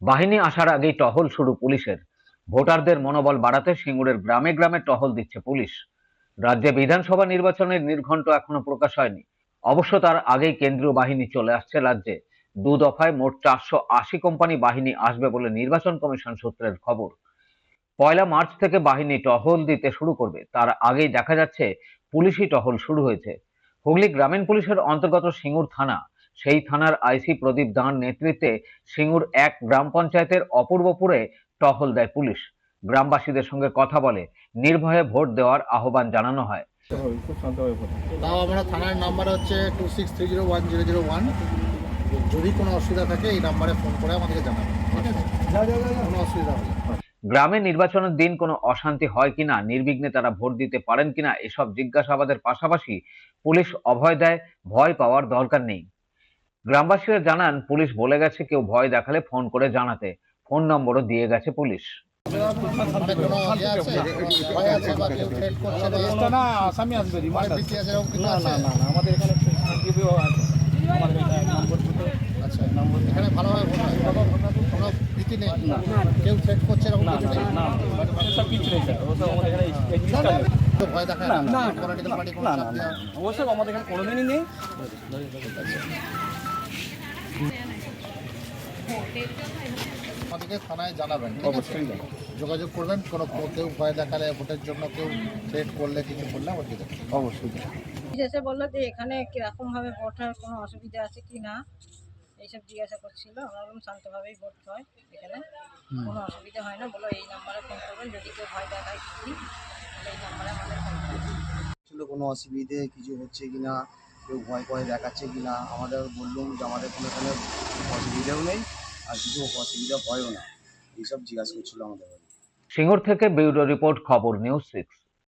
বাহিনী আসার আগেই টহল শুরু পুলিশের। ভোটারদের মনোবল বাড়াতে সিঙ্গুরের গ্রামে গ্রামে টহল দিচ্ছে পুলিশ। রাজ্যে বিধানসভা নির্বাচনের নির্ঘণ্ট এখনো প্রকাশ হয়নি। অবশ্য তার আগেই কেন্দ্রীয় বাহিনী চলে আসছে রাজ্যে। দু দফায় মোট 480 কোম্পানি বাহিনী আসবে বলে নির্বাচন কমিশন সূত্রের খবর। 1 মার্চ থেকে বাহিনী টহল দিতে শুরু করবে, তার আগেই দেখা যাচ্ছে পুলিশি টহল শুরু হয়েছে। হুগলি গ্রামীণ পুলিশের অন্তর্গত সিঙ্গুর থানা, সেই থানার আইসি প্রদীপ দাঁড় নেতৃত্বে সিঙ্গুর 1 গ্রাম পঞ্চায়েতের অপূর্বপুরে টহল দেয় পুলিশ। গ্রামবাসীদের সঙ্গে কথা বলে নির্ভয়ে ভোট দেওয়ার আহ্বান জানানো হয়। তাও আমরা থানার নাম্বার হচ্ছে 26301001। যদি কোনো অসুবিধা থাকে এই নাম্বারে ফোন করে আমাদেরকে জানাবেন, ঠিক আছে? কোনো অসুবিধা হলে গ্রামে নির্বাচনের দিন কোনো অশান্তি হয় কিনা, নির্বিঘ্নে তারা ভোট দিতে পারেন কিনা, এসব জিজ্ঞাসাবাদের পাশাপাশি পুলিশ অভয় দেয়, ভয় পাওয়ার দরকার নেই। গ্রামবাসীরা জানান, পুলিশ বলে গেছে কেউ ভয় দেখালে ফোন করে জানাতে। ফোন নম্বরও দিয়ে গেছে পুলিশ। মানে কোনো ইয়ে আছে, ভয় আছে বা কেউ থ্রেট করছে না আসামি আসবে রিমান্ড ভীতি আছে এরকম কিছু না আছে? না না না, আমাদের এখানে সাংকেতিকও আছে। আমার নম্বর দুটো আচ্ছা, এখানে ভালোভাবে ভোট হয়, কোনো ভীতি নেই, কেউ থ্রেট করছে এরকম না কিছু না নেই? না সব কিছু নেই স্যার, ওসব আমাদের এখানে এক্সিস্ট করে কেউ ভয় দেখায় না না? না পলিটিক্যাল পার্টি কোনো না চাপ না দেওয়া? ওসব আমাদের এখানে কোনোদিনই নেই। আমাদেরকে থানায় জানাবেন, ঠিক আছে? অবশ্যই জানাবো। যোগাযোগ করবেন, কোনো কেউ ভয় দেখালে ভোটের জন্য কেউ থ্রেট করলে কিছু করলে আমাদেরকে জানাবেন। অবশ্যই এসে বললো যে এখানে কিরকম ভাবে ভোট হয়, কোনো অসুবিধা আছে কি না এইসব জিজ্ঞাসা করছিল। আমরা বললাম শান্তভাবেই ভোট হয়, এখানে কোনো অসুবিধা হয় না। বলো এই নাম্বারে ফোন করবেন, যদি কেউ ভয় দেখায় কিছু তাহলে এই নাম্বারে আমাদের ফোন করবেন। ছিল কোনো অসুবিধে কিছু হচ্ছে কিনা, কেউ ভয় ভয় দেখাচ্ছে কিনা। আমাদের বললাম যে আমাদের কোনো এখানে অসুবিধাও নেই আর কিছু অসুবিধা হয়ও না, এইসব জিজ্ঞাসা করছিল আমাদের। সিঙ্গুর থেকে ব্যুরো রিপোর্ট, খবর নিউজ 6।